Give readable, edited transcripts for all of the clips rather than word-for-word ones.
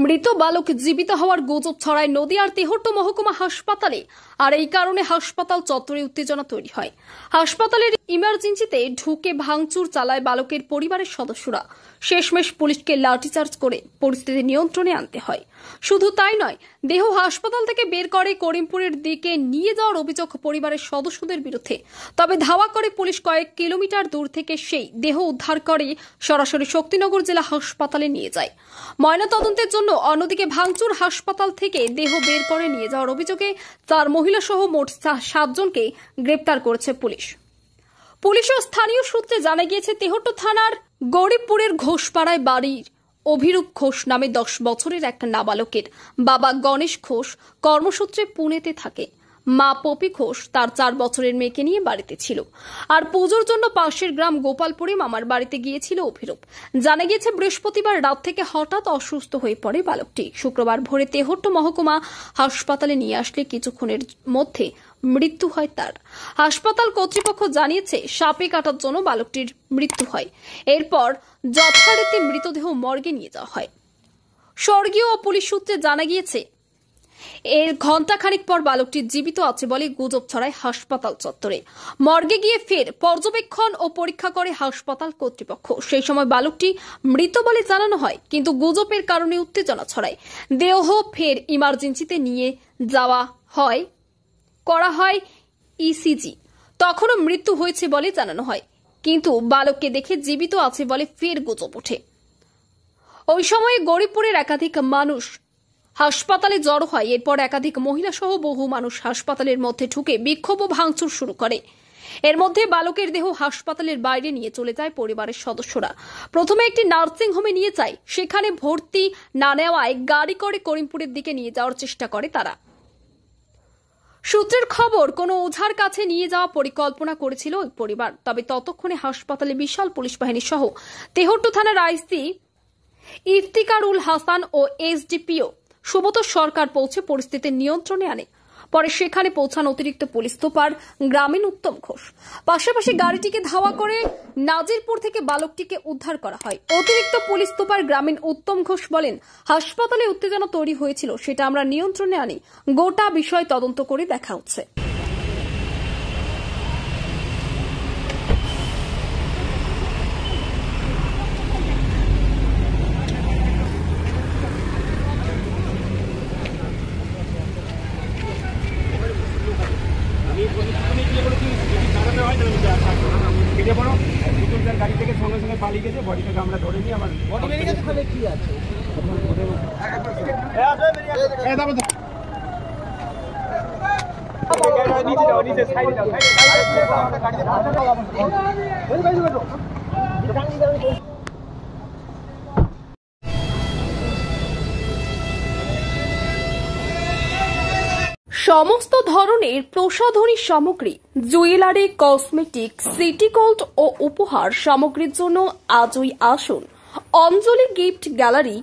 মৃত বালক জীবিত হওয়ার গুজব ছড়ায় নদিয়ার তেহট্ট মহকুমা হাসপাতালে। আর এই কারণে হাসপাতাল চত্বরে উত্তেজনা তৈরি হয়। হাসপাতালের ইমার্জেন্সিতে ঢুকে ভাঙচুর চালায় বালকের পরিবারের সদস্যরা। শেষমেশ পুলিশকে লাঠিচার্জ করে পরিস্থিতি নিয়ন্ত্রণে আনতে হয়। শুধু তাই নয়, দেহ হাসপাতাল থেকে বের করে করিমপুরের দিকে নিয়ে যাওয়ার অভিযোগ পরিবারের সদস্যদের বিরুদ্ধে। তবে ধাওয়া করে পুলিশ কয়েক কিলোমিটার দূর থেকে সেই দেহ উদ্ধার করে সরাসরি শক্তিনগর জেলা হাসপাতালে নিয়ে যায় ময়নাতদন্তের জন্য। অন্যদিকে ভাঙচুর হাসপাতাল থেকে দেহ বের করে নিয়ে যাওয়ার অভিযোগে 4 মহিলা সহ মোট 7 জনকে গ্রেপ্তার করেছে পুলিশ। পুলিশ ও স্থানীয় সূত্রে জানা গিয়েছে, তেহট্ট থানার গরিবপুরের ঘোষপাড়ায় বাড়ির অভিরূপ ঘোষ নামে 10 বছরের এক নাবালকের বাবা গণেশ ঘোষ কর্মসূত্রে পুনেতে থাকে। মা পপি ঘোষ তার 4 বছরের মেয়েকে নিয়ে বাড়িতে ছিল। আর পুজোর জন্য পাশের গ্রাম গোপালপুরে মামার বাড়িতে গিয়েছিল অভিরূপ। জানা গিয়েছে, বৃহস্পতিবার রাত থেকে হঠাৎ অসুস্থ হয়ে পড়ে বালকটি। শুক্রবার ভোরে তেহট্ট মহকুমা হাসপাতালে নিয়ে আসলে কিছুক্ষণের মধ্যে মৃত্যু হয় তার। হাসপাতাল কর্তৃপক্ষ জানিয়েছে, সাপে কাটার জন্য বালকটির মৃত্যু হয়। এরপর যথারীতি মৃতদেহ মর্গে নিয়ে যাওয়া হয়। স্বর্গীয় ও পুলিশ সূত্রে জানা গিয়েছে, এর ঘণ্টাখানিক পর বালকটি জীবিত আছে বলে গুজব ছড়ায় হাসপাতাল চত্বরে। মর্গে গিয়ে ফের পর্যবেক্ষণ ও পরীক্ষা করে হাসপাতাল কর্তৃপক্ষ। সেই সময় বালকটি মৃত বলে জানানো হয়, কিন্তু গুজবের কারণে উত্তেজনা ছড়ায়। দেহ ফের ইমার্জেন্সিতে নিয়ে যাওয়া হয়, করা হয় ইসিজি। তখনও মৃত্যু হয়েছে বলে জানানো হয়, কিন্তু বালককে দেখে জীবিত আছে বলে ফের গুজব ওঠে। ওই সময়ে গরিবপুরের একাধিক মানুষ হাসপাতালে জড়ো হয়। এরপর একাধিক মহিলা সহ বহু মানুষ হাসপাতালের মধ্যে ঢুকে বিক্ষোভ ও ভাঙচুর শুরু করে। এর মধ্যে বালকের দেহ হাসপাতালের বাইরে নিয়ে চলে যায় পরিবারের সদস্যরা। প্রথমে একটি নার্সিং হোমে নিয়ে যায়, সেখানে ভর্তি না নেওয়ায় গাড়ি করে করিমপুরের দিকে নিয়ে যাওয়ার চেষ্টা করে তারা। সূত্রের খবর, কোনো ওঝার কাছে নিয়ে যাওয়া পরিকল্পনা করেছিল ওই পরিবার। তবে ততক্ষণে হাসপাতালে বিশাল পুলিশ বাহিনী সহ তেহট্ট থানার আইসি ইফতিকারুল হাসান ও এসডিপিও সুব্রত সরকার পৌঁছে পরিস্থিতি নিয়ন্ত্রণে আনে। পরে সেখানে পৌঁছান অতিরিক্ত পুলিশ সুপার গ্রামীণ উত্তম ঘোষ। পাশাপাশি গাড়িটিকে ধাওয়া করে নাজিরপুর থেকে বালকটিকে উদ্ধার করা হয়। অতিরিক্ত পুলিশ সুপার গ্রামীণ উত্তম ঘোষ বলেন, হাসপাতালে উত্তেজনা তৈরি হয়েছিল, সেটা আমরা নিয়ন্ত্রণে আনি। গোটা বিষয় তদন্ত করে দেখা হচ্ছে। গাড়ি থেকে সঙ্গে সঙ্গে পালিয়ে গেছে, বডিটাকে আমরা ধরে নিই। আমার বডি বেরিয়ে গেছে, তাহলে কি আছে? সমস্ত ধরনের প্রসাধনী সামগ্রী, জুয়েলারি, কসমেটিক, সিটি গোল্ড ও উপহার সামগ্রীর জন্য আজই আসুন অঞ্জলি গিফট গ্যালারি,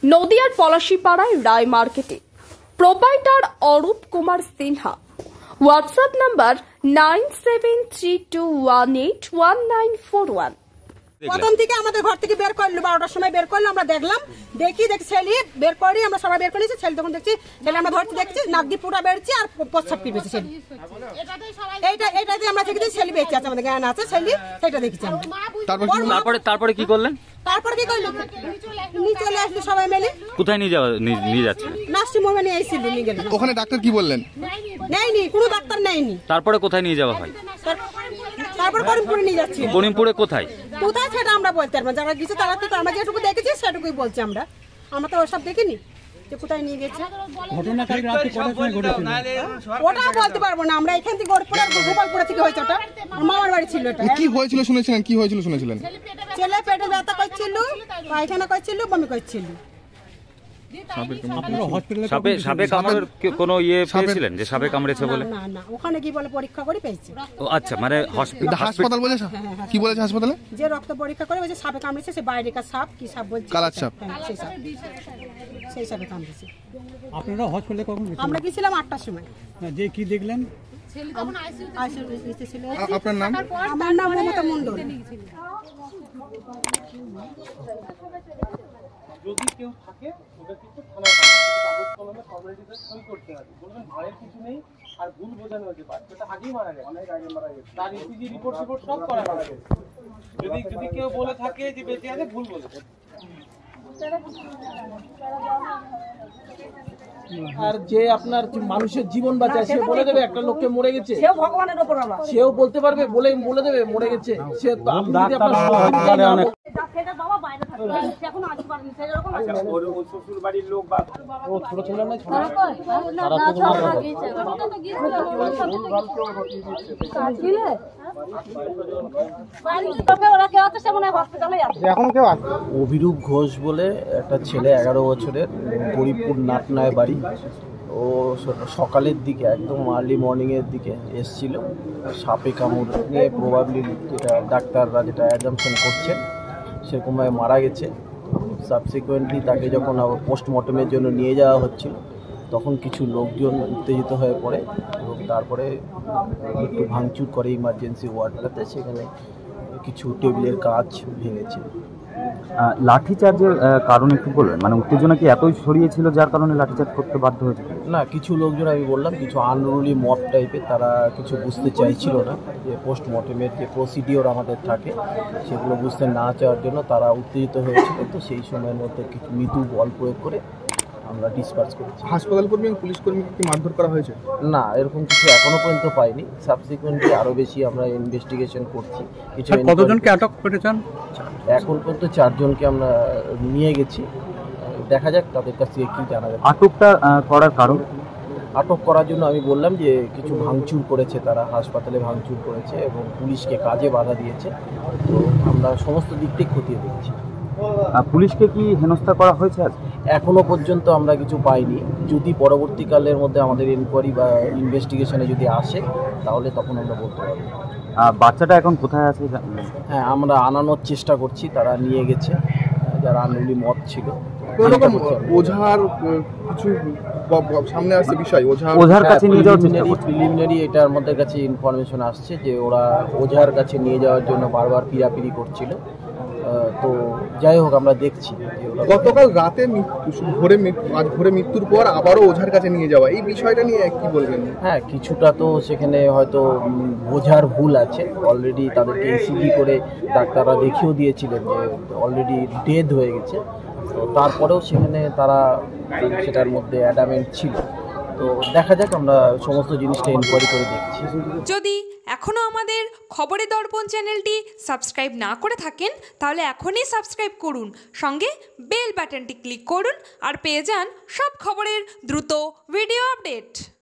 নদিয়ার পলাশীপাড়ায় রায় মার্কেটে। Proprietor Arup Kumar Sinha. WhatsApp number 9732181941। প্রথম থেকে আমাদের ঘর থেকে বের করলো, 12টার সময় বের করলো। আমরা দেখলাম, দেখি ছেলে বের করি, আমরা সবাই বের করেছি। ছেলে তখন দেখছি, ছেলে আমরা ধরতে দেখছি নাক দিয়ে পুরা বেরোচ্ছে আর প্রস্রাব পিবেছে ছেলে। এইটাতে আমরা দেখছি ছেলে বেঁচে আছে, আমাদের জ্ঞান আছে ছেলে, সেটা দেখছি আমরা। তারপরে কি করলেন? তারপরে কি করলো, নিয়ে চলে আসলো সবাই মিলে। কোথায় নিয়ে যাচ্ছে? নার্সিং হোমে নিয়ে এসেছিল, নিয়ে গেল। ওখানে ডাক্তার কি বললেন? নেয়নি, কোনো ডাক্তার নেয়নি। তারপরে কোথায় নিয়ে যাওয়া হয়? তারপর করিমপুরে নিয়ে যাচ্ছি। করিমপুরে কোথায় কোথায় সেটা আমরা বলতে পারবো না। যারা গেছে তারা তো, আমরা যেটুকু দেখেছি সেটুকুই বলছি। আমরা তো ওসব দেখিনি যে কোথায় নিয়ে গেছে। ওটা বলতে পারবো না আমরা। এখান থেকে গোপালপুরে থেকে হয়েছে, ওটা মামার বাড়ি ছিল। এটা কি হয়েছিল শুনেছিলেন? কি হয়েছিল শুনেছিলেন? ছেলে পেটে ব্যথা করছিল, পায়খানা করছিল, বমি করছিল। সাপে কামড়ের কোনো ইয়ে পেয়েছিলেন যে সাপে কামড়েছে বলে? না না, ওখানে কি বলে পরীক্ষা করে পেয়েছে। আচ্ছা, মানে হাসপাতাল বলেছে? কি বলেছে হাসপাতালে? যে রক্ত পরীক্ষা করে বলেছে সাপে কামড়েছে। সে বাইরেকার সাপ, কি সাপ বলছে, কালার সাপ। সেই সাপে কামড়েছে। আপনারা হসপিটালে কখন গেছেন? আমরা গেছিলাম 8টার সময়। যে কি দেখলেন? আপনার নাম? আমার নাম মমতা মন্ডল। যদি কেউ থাকে ওদের কিন্তু থানায় কাগজ কলমে ফর্মালিটিতে সই করতে হবে, বলবেন ভয়ের কিছু নেই। আর ভুল বোঝানো হয়েছে, বাচ্চাটা আগেই মারা গেছে, অনেক আগে মারা গেছে, তার ইসিজি রিপোর্ট সব করা মারা গেছে। যদি কেউ বলে থাকে যে বেঁচে আছে, ভুল বলেছে। আর যে আপনার মানুষের জীবন বাঁচায় সে বলে দেবে একটা লোককে মরে গেছে, সেও ভগবানের উপর আল্লাহ, সেও বলতে পারবে, বলে দেবে মরে গেছে সে। তো আপনি যদি আপনার শ্বশুর বাড়ির লোক বা ছোট ছিল না, অভিরূপ ঘোষ বলে একটা ছেলে 11 বছরের, গরিবপুর নাটনায় বাড়ি। ও সকালের দিকে একদম আর্লি মর্নিংয়ের দিকে এসছিল, সাপে কামড় নিয়ে প্রবাবলি যেটা ডাক্তাররা যেটা অ্যাজাম্পশন করছেন সেরকমভাবে মারা গেছে। সাবসিকুয়েন্টলি তাকে যখন আবার পোস্টমর্টমের জন্য নিয়ে যাওয়া হচ্ছিল তখন কিছু লোকজন উত্তেজিত হয়ে পড়ে এবং তারপরে একটু ভাঙচুর করে ইমার্জেন্সি ওয়ার্ডটাতে, সেখানে কিছু টেবিলের কাঁচ ভেঙেছে। লাঠিচার্জের কারণ একটু বলবেন, মানে উত্তেজনা কি এতই ছড়িয়েছিল যার কারণে লাঠিচার্জ করতে বাধ্য হয়েছে? না, কিছু লোকজন আমি বললাম কিছু আনরুলি মব টাইপের, তারা কিছু বুঝতে চাইছিল না যে পোস্টমর্টমের যে প্রসিডিওর আমাদের থাকে সেগুলো বুঝতে না চাওয়ার জন্য তারা উত্তেজিত হয়েছিল। তো সেই সময়ের মধ্যে কিছু মৃদু বল প্রয়োগ করে আমরা ডিসপার্স করেছি। হাসপাতাল কর্মী এবং পুলিশ কর্মীকে কি মারধর করা হয়েছে? না, এরকম কিছু এখনো পর্যন্ত পাইনি। সাবসিকুয়েন্টলি আরও বেশি আমরা ইনভেস্টিগেশন করছি। কিছু কতজনকে আটক করেছেন? এখন পর্যন্ত 4 জনকে আমরা নিয়ে গেছি, দেখা যাক তাদের কাছ থেকে কী জানা যায়। আটকটা করার কারণ? আটক করার জন্য আমি বললাম যে কিছু ভাঙচুর করেছে, তারা হাসপাতালে ভাঙচুর করেছে এবং পুলিশকে কাজে বাধা দিয়েছে। তো আমরা সমস্ত দিকটাই খতিয়ে দেখছি। পুলিশকে কি হেনস্থা করা হয়েছে আজ? এখনো পর্যন্ত আমরা কিছু পাইনি। যদি পরবর্তীকালের মধ্যে আমাদের এনকোয়ারি বা ইনভেস্টিগেশনে যদি আসে তাহলে তখন আমরা বলতে পারবো। বাচ্চাটা এখন কোথায় আছে? হ্যাঁ, আমরা আনানোর চেষ্টা করছি, তারা নিয়ে গেছে যারা আনরুলি মত ছিল। ওঝার কিছু সামনে আসছে বিষয়, ওঝার কাছে নিয়ে যাওয়ার চেষ্টা করছে। প্রিলিমিনারি এটার মধ্যে কাছে ইনফরমেশন আসছে যে ওরা ওঝার কাছে নিয়ে যাওয়ার জন্য বারবার পিড়াপিড়ি করছিল। তো যাই হোক, আমরা দেখছি। গতকাল রাতে আজ ভোরে মৃত্যুর পর আবারও ওঝার কাছে নিয়ে যাওয়া, এই বিষয়টা নিয়ে কি বলবেন? হ্যাঁ, কিছুটা তো সেখানে হয়তো বোঝার ভুল আছে। অলরেডি তাদেরকে ইসিজি করে ডাক্তাররা দেখিয়েও দিয়েছিলেন যে অলরেডি ডেথ হয়ে গেছে। তো তারপরেও সেখানে তারা সেটার মধ্যে অ্যাডামেন্ট ছিল। তো দেখা যাক, আমরা সমস্ত জিনিসটা ইনকোয়ারি করে দেখছি। যদি এখনও আমাদের খবরের দর্পণ চ্যানেলটি সাবস্ক্রাইব না করে থাকেন তাহলে এখনই সাবস্ক্রাইব করুন, সঙ্গে বেল বাটনটি ক্লিক করুন আর পেয়ে যান সব খবরের দ্রুত ভিডিও আপডেট।